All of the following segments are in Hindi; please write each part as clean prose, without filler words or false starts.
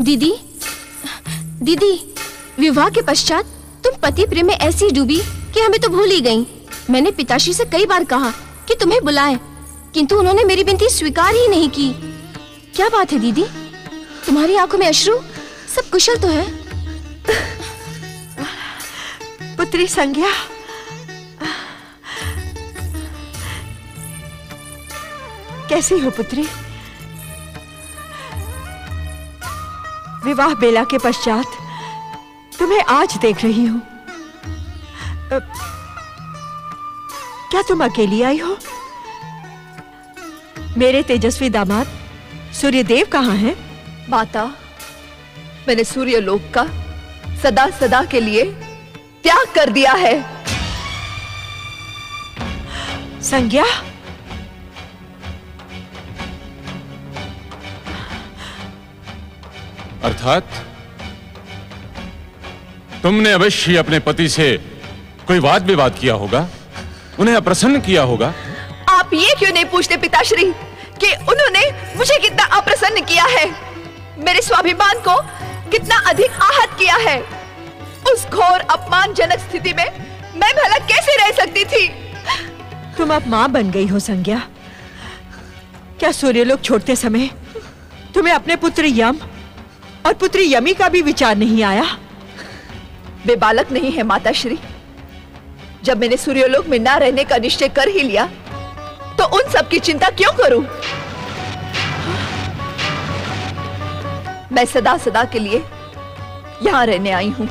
दीदी, दीदी, विवाह के पश्चात तुम पति प्रेम में ऐसी डूबी कि हमें तो भूल ही गई। मैंने पिताश्री से कई बार कहा कि तुम्हें बुलाएं, किंतु उन्होंने मेरी विनती स्वीकार ही नहीं की। क्या बात है दीदी, तुम्हारी आंखों में अश्रु? सब कुशल तो है? पुत्री संज्ञा, कैसी हो पुत्री? विवाह बेला के पश्चात तुम्हें आज देख रही हूं। क्या तुम अकेली आई हो? मेरे तेजस्वी दामाद सूर्यदेव कहाँ हैं? माता, मैंने सूर्यलोक का सदा सदा के लिए त्याग कर दिया है। संज्ञा, अर्थात तुमने अवश्य अपने पति से कोई वाद विवाद किया होगा, उन्हें अप्रसन्न किया होगा। आप ये क्यों नहीं पूछते पिताश्री कि उन्होंने मुझे कितना अप्रसन्न किया है, मेरे स्वाभिमान को कितना अधिक आहत किया है। उस घोर अपमानजनक स्थिति में मैं भला कैसे रह सकती थी? तुम अब मां बन गई हो संज्ञा। क्या सूर्यलोक छोड़ते समय तुम्हें अपने पुत्र यम और पुत्री यमी का भी विचार नहीं आया? वे बालक नहीं है माताश्री। जब मैंने सूर्यलोक में ना रहने का निश्चय कर ही लिया तो उन सब की चिंता क्यों करूं? मैं सदा सदा के लिए यहां रहने आई हूं।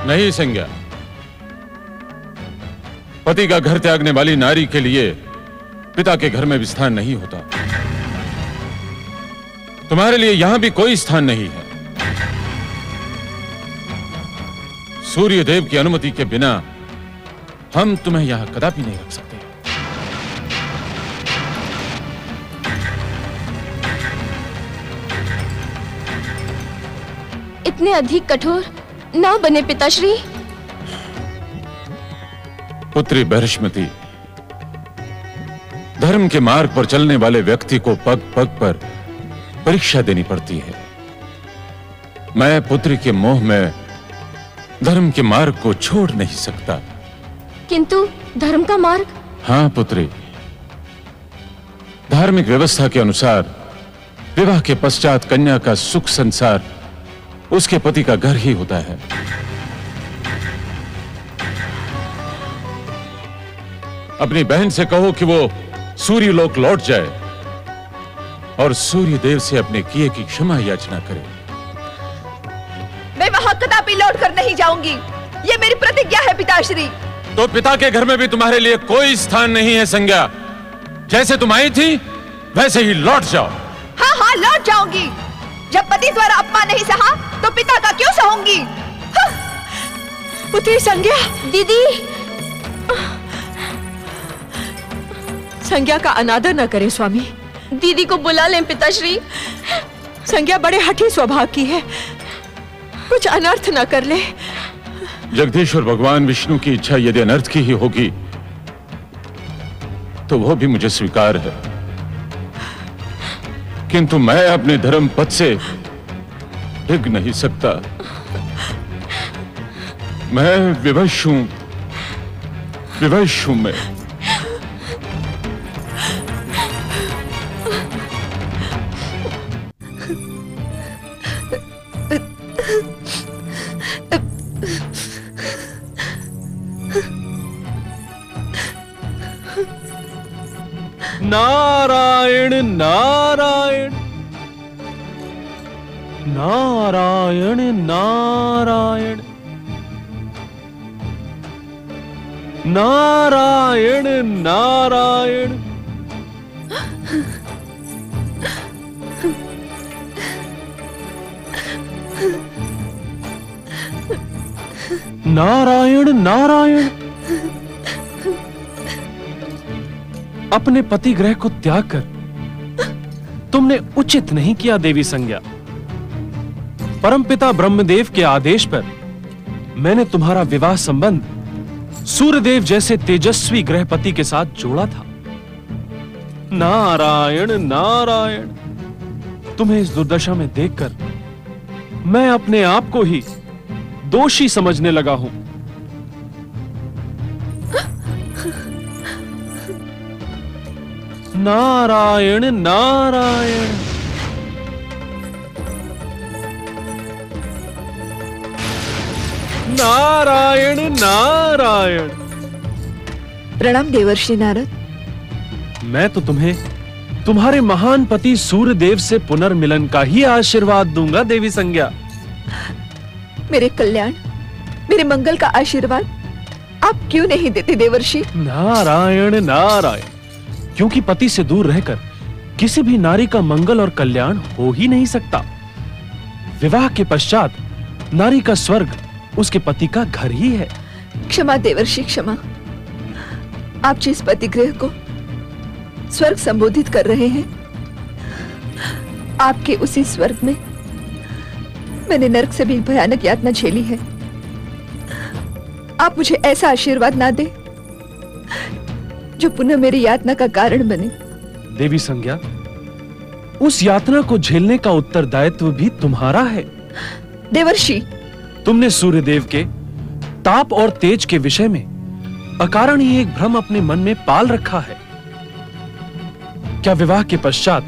नहीं संज्ञा, पति का घर त्यागने वाली नारी के लिए पिता के घर में भी स्थान नहीं होता। तुम्हारे लिए यहां भी कोई स्थान नहीं है। सूर्यदेव की अनुमति के बिना हम तुम्हें यहां कदापि नहीं रख सकते। इतने अधिक कठोर ना बने पिताश्री। पुत्री बृहस्पति, धर्म के मार्ग पर चलने वाले व्यक्ति को पग पग पर परीक्षा देनी पड़ती है। मैं पुत्री के मोह में धर्म के मार्ग को छोड़ नहीं सकता। किंतु धर्म का मार्ग? हाँ पुत्री, धार्मिक व्यवस्था के अनुसार विवाह के पश्चात कन्या का सुख संसार उसके पति का घर ही होता है। अपनी बहन से कहो कि वो सूर्यलोक लौट जाए और सूर्यदेव से अपने किए की क्षमा याचना करे। मैं वहां कदापि लौट कर नहीं जाऊंगी, ये मेरी प्रतिज्ञा है पिताश्री। तो पिता के घर में भी तुम्हारे लिए कोई स्थान नहीं है संज्ञा। जैसे तुम आई थी वैसे ही लौट जाओ। हाँ हाँ, लौट जाऊंगी। जब पति द्वारा अपमान नहीं सहा तो पिता का क्यों सहूंगी? हाँ। पुत्री संज्ञा। दीदी, संज्ञा का अनादर न करें स्वामी। दीदी को बुला लें पिताश्री। संज्ञा बड़े हठी स्वभाव की है, कुछ अनर्थ न कर ले। जगदीश्वर भगवान विष्णु की इच्छा यदि अनर्थ की ही होगी तो वो भी मुझे स्वीकार है, किंतु मैं अपने धर्म पथ से डिग नहीं सकता। मैं विवश हूं, विवश हूं मैं। नारायण नारायण नारायण नारायण नारायण नारायण नारायण नारायण। अपने पति ग्रह को त्याग कर तुमने उचित नहीं किया देवी संज्ञा। परमपिता ब्रह्मदेव के आदेश पर मैंने तुम्हारा विवाह संबंध सूर्यदेव जैसे तेजस्वी ग्रहपति के साथ जोड़ा था, नारायण नारायण। तुम्हें इस दुर्दशा में देखकर मैं अपने आप को ही दोषी समझने लगा हूं। नारायण नारायण। नारायण नारायण। प्रणाम देवर्षि नारद। मैं तो तुम्हें तुम्हारे महान पति सूर्यदेव से पुनर्मिलन का ही आशीर्वाद दूंगा देवी संज्ञा। मेरे कल्याण, मेरे मंगल का आशीर्वाद आप क्यों नहीं देते देवर्षि? नारायण नारायण। क्योंकि पति से दूर रहकर किसी भी नारी का मंगल और कल्याण हो ही नहीं सकता। विवाह के पश्चात नारी का स्वर्ग उसके पति का घर ही है। क्षमा देवर्षि क्षमा। आप जिस पतिगृह को स्वर्ग संबोधित कर रहे हैं, आपके उसी स्वर्ग में मैंने नरक से भी भयानक यातना झेली है। आप मुझे ऐसा आशीर्वाद ना दे जो पुनः मेरी यातना का कारण बने। देवी संज्ञा, उस यातना को झेलने का उत्तरदायित्व भी तुम्हारा है। देवर्षि, तुमने सूर्यदेव के ताप और तेज के विषय में अकारण ही एक भ्रम अपने मन में पाल रखा है। क्या विवाह के पश्चात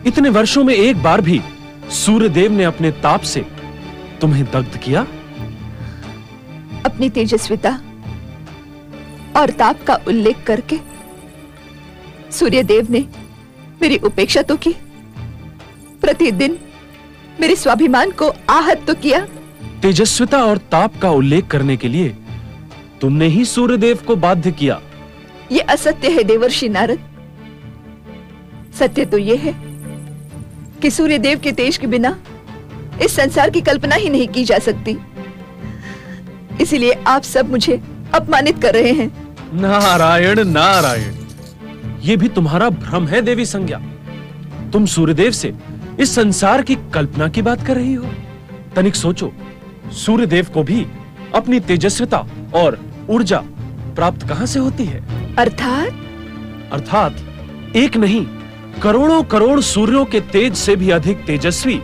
इतने वर्षों में एक बार भी सूर्यदेव ने अपने ताप से तुम्हें दग्ध किया? अपनी तेजस्विता और ताप का उल्लेख करके सूर्यदेव ने मेरी उपेक्षा तो की, प्रतिदिन मेरे स्वाभिमान को आहत तो किया। तेजस्विता और ताप का उल्लेख करने के लिए तुमने ही सूर्यदेव को बाध्य किया। ये असत्य है देवर्षि नारद। सत्य तो ये है कि सूर्यदेव के तेज के बिना इस संसार की कल्पना ही नहीं की जा सकती। इसीलिए आप सब मुझे अपमानित कर रहे हैं। नारायण नारायण। ये भी तुम्हारा भ्रम है देवी संज्ञा। तुम सूर्यदेव से इस संसार की कल्पना की बात कर रही हो। तनिक सोचो, सूर्यदेव को भी अपनी तेजस्विता और ऊर्जा प्राप्त कहां से होती है? अर्थात एक नहीं, करोड़ों करोड़ सूर्यों के तेज से भी अधिक तेजस्वी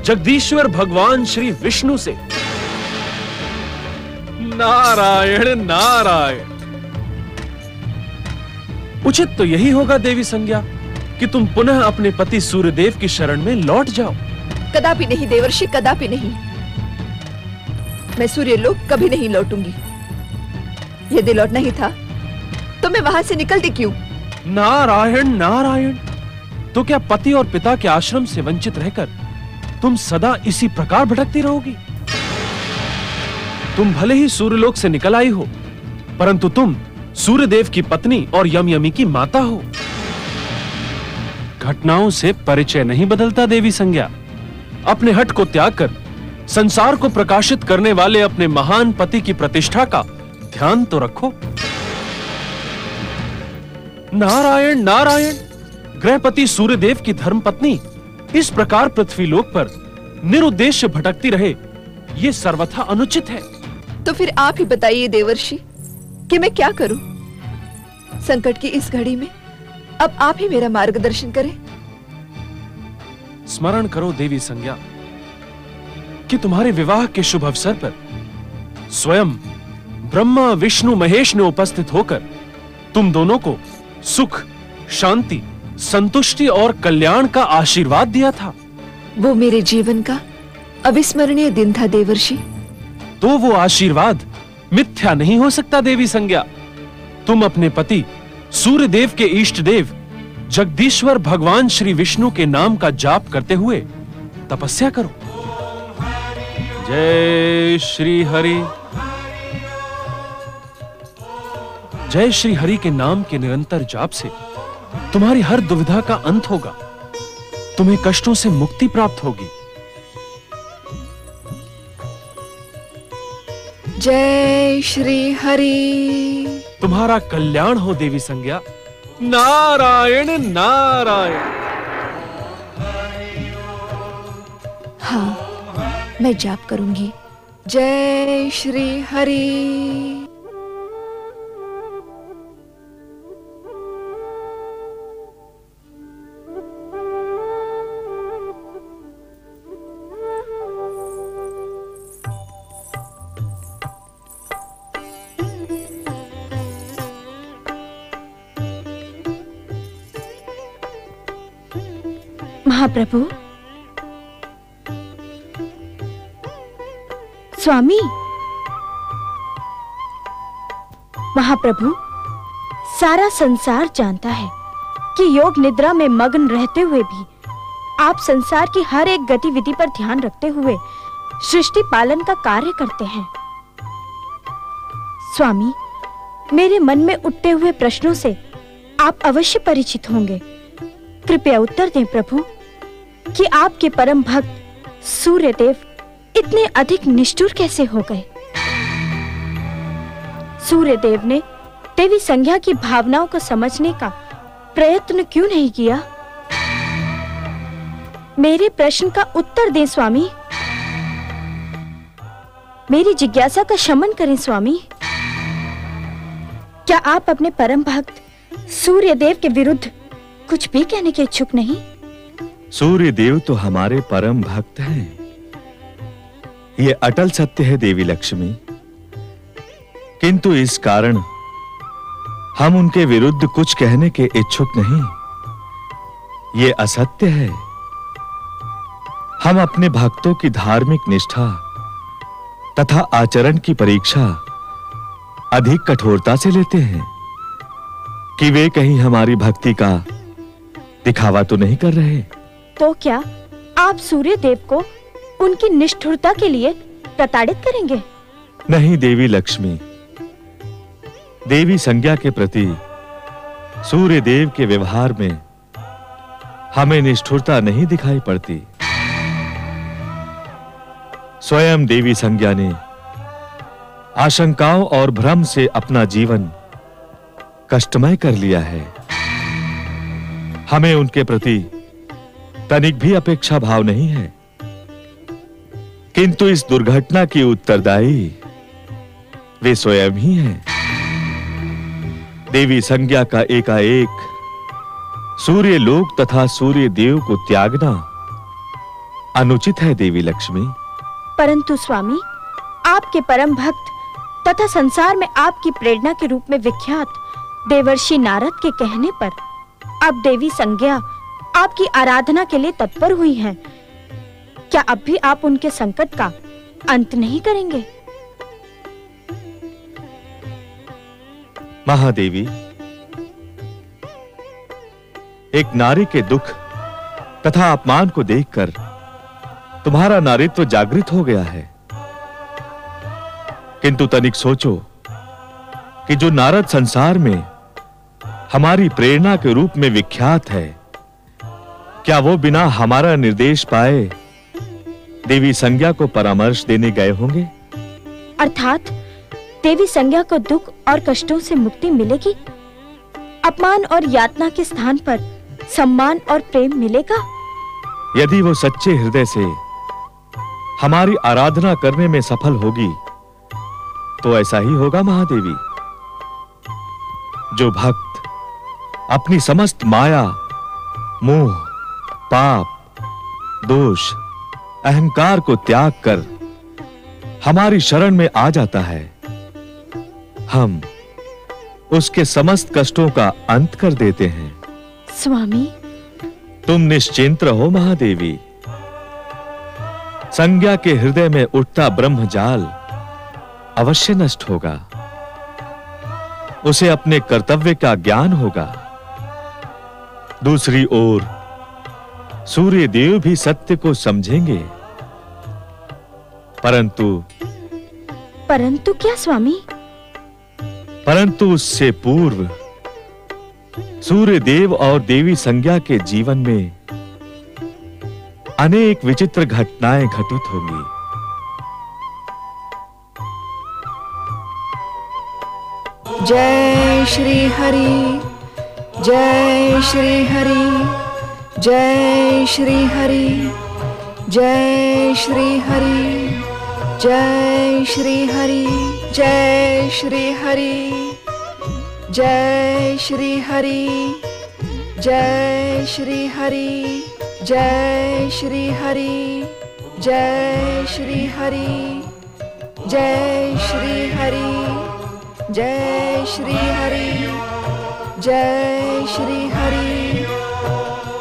जगदीश्वर भगवान श्री विष्णु से। नारायण नारायण। उचित तो यही होगा देवी संज्ञा कि तुम पुनः अपने पति सूर्यदेव की शरण में लौट जाओ। कदापि नहीं देवर्षि, कदापि नहीं। मैं सूर्यलोक कभी नहीं लौटूंगी। यदि लौटना ही था तो मैं वहां से निकलती क्यों? नारायण नारायण। तो क्या पति और पिता के आश्रम से वंचित रहकर तुम सदा इसी प्रकार भटकती रहोगी? तुम भले ही सूर्यलोक से निकल आई हो, परंतु तुम सूर्यदेव की पत्नी और यमयमी की माता हो। घटनाओं से परिचय नहीं बदलता देवी संज्ञा। अपने हट को त्याग कर संसार को प्रकाशित करने वाले अपने महान पति की प्रतिष्ठा का ध्यान तो रखो। नारायण नारायण। गृहपति सूर्यदेव की धर्मपत्नी इस प्रकार पृथ्वीलोक पर निरुद्देश्य भटकती रहे, ये सर्वथा अनुचित है। तो फिर आप ही बताइए देवर्षि कि मैं क्या करूं? संकट की इस घड़ी में अब आप ही मेरा मार्गदर्शन करें। स्मरण करो देवी संज्ञा कि तुम्हारे विवाह के शुभ अवसर पर स्वयं ब्रह्मा विष्णु महेश ने उपस्थित होकर तुम दोनों को सुख, शांति, संतुष्टि और कल्याण का आशीर्वाद दिया था। वो मेरे जीवन का अविस्मरणीय दिन था देवर्षि। तो वो आशीर्वाद मिथ्या नहीं हो सकता देवी संज्ञा। तुम अपने पति सूर्यदेव के इष्ट देव जगदीश्वर भगवान श्री विष्णु के नाम का जाप करते हुए तपस्या करो। जय श्री हरि। जय श्री हरि के नाम के निरंतर जाप से तुम्हारी हर दुविधा का अंत होगा। तुम्हें कष्टों से मुक्ति प्राप्त होगी। जय श्री हरि। तुम्हारा कल्याण हो देवी संज्ञा। नारायण नारायण। हाँ, मैं जाप करूंगी। जय श्री हरि। महाप्रभु, स्वामी, महाप्रभु, सारा संसार जानता है कि योग निद्रा में मग्न रहते हुए भी आप संसार की हर एक गतिविधि पर ध्यान रखते हुए सृष्टि पालन का कार्य करते हैं। स्वामी, मेरे मन में उठते हुए प्रश्नों से आप अवश्य परिचित होंगे। कृपया उत्तर दें प्रभु कि आपके परम भक्त सूर्यदेव इतने अधिक निष्ठुर कैसे हो गए। सूर्यदेव ने देवी संज्ञा की भावनाओं को समझने का प्रयत्न क्यों नहीं किया? मेरे प्रश्न का उत्तर दें स्वामी। मेरी जिज्ञासा का शमन करें स्वामी। क्या आप अपने परम भक्त सूर्यदेव के विरुद्ध कुछ भी कहने के इच्छुक नहीं? सूर्यदेव तो हमारे परम भक्त हैं, ये अटल सत्य है देवी लक्ष्मी। किंतु इस कारण हम उनके विरुद्ध कुछ कहने के इच्छुक नहीं। ये असत्य है। हम अपने भक्तों की धार्मिक निष्ठा तथा आचरण की परीक्षा अधिक कठोरता से लेते हैं कि वे कहीं हमारी भक्ति का दिखावा तो नहीं कर रहे। तो क्या आप सूर्यदेव को उनकी निष्ठुरता के लिए प्रताड़ित करेंगे? नहीं देवी लक्ष्मी, देवी संज्ञा के प्रति सूर्यदेव के व्यवहार में हमें निष्ठुरता नहीं दिखाई पड़ती। स्वयं देवी संज्ञा ने आशंकाओं और भ्रम से अपना जीवन कष्टमय कर लिया है। हमें उनके प्रति तनिक भी अपेक्षा भाव नहीं है। किंतु इस दुर्घटना की उत्तरदायी वे स्वयं ही हैं। देवी संज्ञा का एकाएक सूर्य लोक तथा सूर्य देव को त्यागना अनुचित है देवी लक्ष्मी। परंतु स्वामी, आपके परम भक्त तथा संसार में आपकी प्रेरणा के रूप में विख्यात देवर्षि नारद के कहने पर अब देवी संज्ञा आपकी आराधना के लिए तत्पर हुई हैं। क्या अब भी आप उनके संकट का अंत नहीं करेंगे? महादेवी, एक नारी के दुख तथा अपमान को देखकर तुम्हारा नारीत्व जागृत हो गया है। किंतु तनिक सोचो कि जो नारद संसार में हमारी प्रेरणा के रूप में विख्यात है, क्या वो बिना हमारा निर्देश पाए देवी संज्ञा को परामर्श देने गए होंगे? अर्थात देवी संज्ञा को दुख और कष्टों से मुक्ति मिलेगी, अपमान और यातना के स्थान पर सम्मान और प्रेम मिलेगा। यदि वो सच्चे हृदय से हमारी आराधना करने में सफल होगी तो ऐसा ही होगा महादेवी। जो भक्त अपनी समस्त माया, मोह, पाप, दोष, अहंकार को त्याग कर हमारी शरण में आ जाता है, हम उसके समस्त कष्टों का अंत कर देते हैं। स्वामी, तुम निश्चिंत रहो महादेवी। संज्ञा के हृदय में उठता ब्रह्मजाल अवश्य नष्ट होगा। उसे अपने कर्तव्य का ज्ञान होगा। दूसरी ओर सूर्य देव भी सत्य को समझेंगे। परंतु क्या स्वामी? परंतु उससे पूर्व सूर्य देव और देवी संज्ञा के जीवन में अनेक विचित्र घटनाएं घटित होंगी। जय श्री हरि, जय श्री हरि, जय श्री हरि, जय श्री हरि, जय श्री हरि, जय श्री हरि, जय श्री हरि, जय श्री हरि, जय श्री हरि, जय श्री हरि, जय श्री हरि, जय श्री हरि, जय श्री हरि,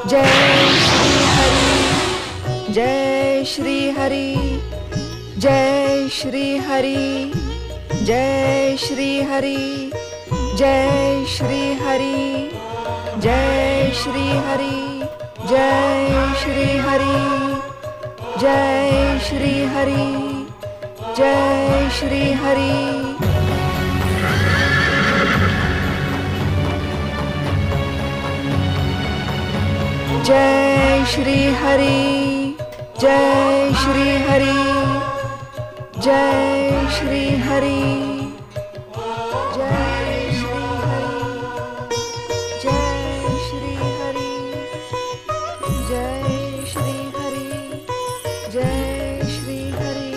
जय श्री हरि। जय श्री हरि, जय श्री हरि, जय श्री हरि, जय श्री हरि, जय श्री हरि, जय श्री हरि, जय श्री हरि, जय श्री हरि। जय श्री हरि, जय श्री हरि, जय श्री हरि, जय श्री हरि, जय श्री हरि, जय श्री हरि, जय श्री हरि,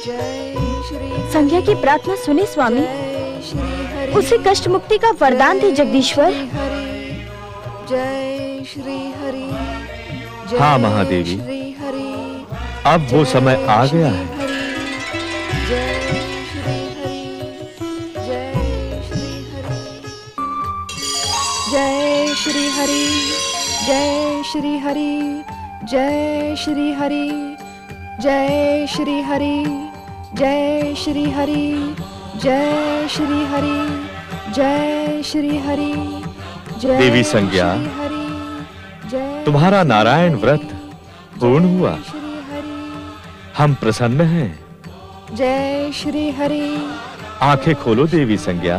जय श्री हरि। संज्ञा की प्रार्थना सुने स्वामी, जय श्री हरि, उसे कष्ट मुक्ति का वरदान दे जगदीश्वर। जय श्री हरि, हाँ महादेवी, श्री हरि, अब वो समय आ गया है। जय श्री हरि, जय श्री हरि, जय श्री हरि, जय श्री हरि, जय श्री हरि, जय श्री हरि, जय श्री हरि, जय श्री हरि, जय श्री हरि, जय देवी संज्ञा, श्री हरि, जय तुम्हारा नारायण व्रत पूर्ण हुआ। श्री हरि, हम प्रसन्न हैं। जय श्री हरि, आंखें खोलो देवी संज्ञा,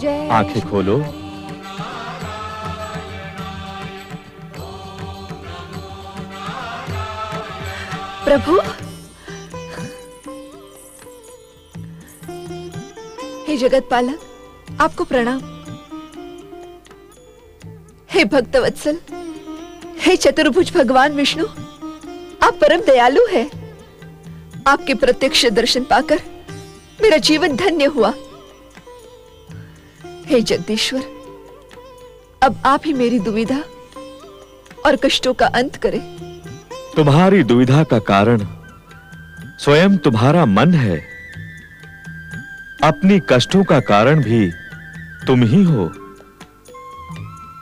जय आंखें खोलो। प्रभु। हे जगत पालक, आपको प्रणाम। हे भक्त वत्सल, हे चतुर्भुज भगवान विष्णु, आप परम दयालु हैं। आपके प्रत्यक्ष दर्शन पाकर मेरा जीवन धन्य हुआ। हे जगदीश्वर, अब आप ही मेरी दुविधा और कष्टों का अंत करें। तुम्हारी दुविधा का कारण स्वयं तुम्हारा मन है। अपनी कष्टों का कारण भी तुम ही हो।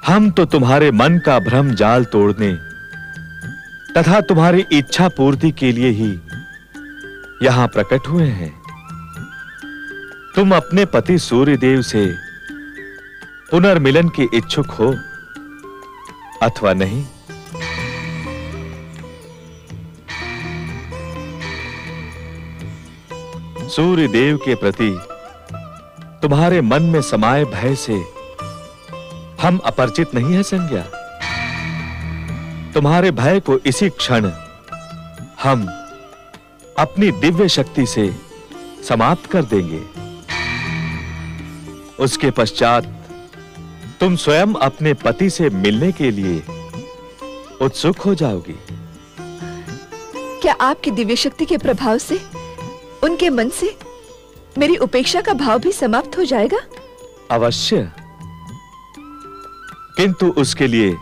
हम तो तुम्हारे मन का भ्रम जाल तोड़ने तथा तुम्हारी इच्छा पूर्ति के लिए ही यहां प्रकट हुए हैं। तुम अपने पति सूर्यदेव से पुनर्मिलन के इच्छुक हो अथवा नहीं। सूर्यदेव के प्रति तुम्हारे मन में समाये भय से हम अपरिचित नहीं है संज्ञा। तुम्हारे भय को इसी क्षण हम अपनी दिव्य शक्ति से समाप्त कर देंगे। उसके पश्चात तुम स्वयं अपने पति से मिलने के लिए उत्सुक हो जाओगी। क्या आपकी दिव्य शक्ति के प्रभाव से उनके मन से मेरी उपेक्षा का भाव भी समाप्त हो जाएगा? अवश्य, किंतु उसके लिए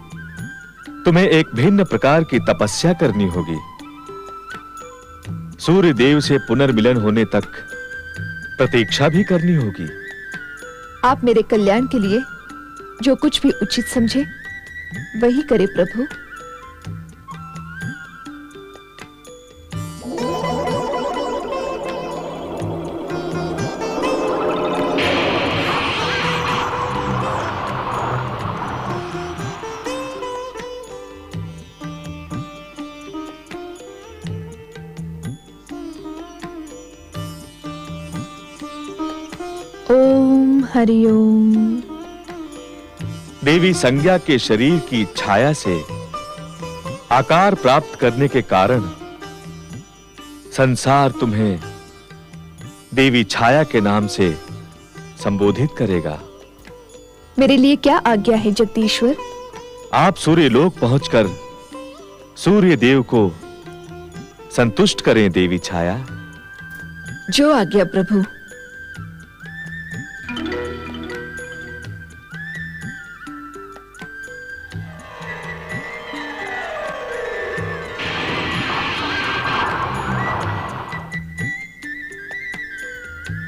तुम्हें एक भिन्न प्रकार की तपस्या करनी होगी। सूर्य देव से पुनर्मिलन होने तक प्रतीक्षा भी करनी होगी। आप मेरे कल्याण के लिए जो कुछ भी उचित समझे वही करे प्रभु। ओम हरिओम। देवी संज्ञा के शरीर की छाया से आकार प्राप्त करने के कारण संसार तुम्हें देवी छाया के नाम से संबोधित करेगा। मेरे लिए क्या आज्ञा है जगदीश्वर? आप सूर्यलोक पहुंचकर सूर्य देव को संतुष्ट करें देवी छाया। जो आज्ञा प्रभु।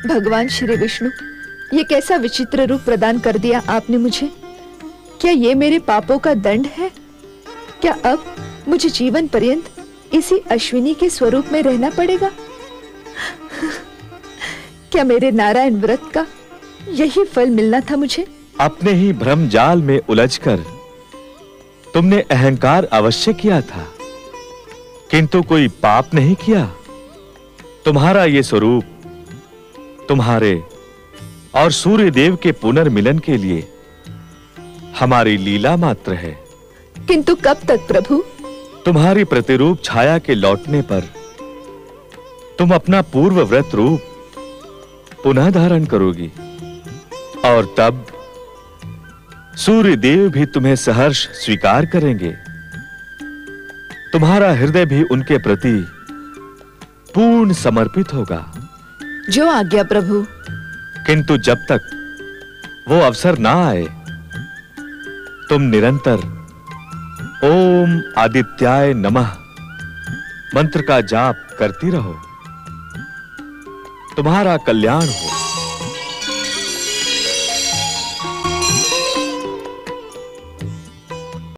भगवान श्री विष्णु, ये कैसा विचित्र रूप प्रदान कर दिया आपने मुझे। क्या ये मेरे पापों का दंड है? क्या अब मुझे जीवन पर्यंत इसी अश्विनी के स्वरूप में रहना पड़ेगा? क्या मेरे नारायण व्रत का यही फल मिलना था मुझे? अपने ही भ्रम जाल में उलझकर तुमने अहंकार अवश्य किया था, किंतु कोई पाप नहीं किया। तुम्हारा ये स्वरूप तुम्हारे और सूर्य देव के पुनर्मिलन के लिए हमारी लीला मात्र है। किंतु कब तक प्रभु? तुम्हारी प्रतिरूप छाया के लौटने पर तुम अपना पूर्व व्रत रूप पुनः धारण करोगी, और तब सूर्य देव भी तुम्हें सहर्ष स्वीकार करेंगे। तुम्हारा हृदय भी उनके प्रति पूर्ण समर्पित होगा। जो आज्ञा प्रभु। किंतु जब तक वो अवसर ना आए, तुम निरंतर ओम आदित्याय नमः मंत्र का जाप करती रहो। तुम्हारा कल्याण हो।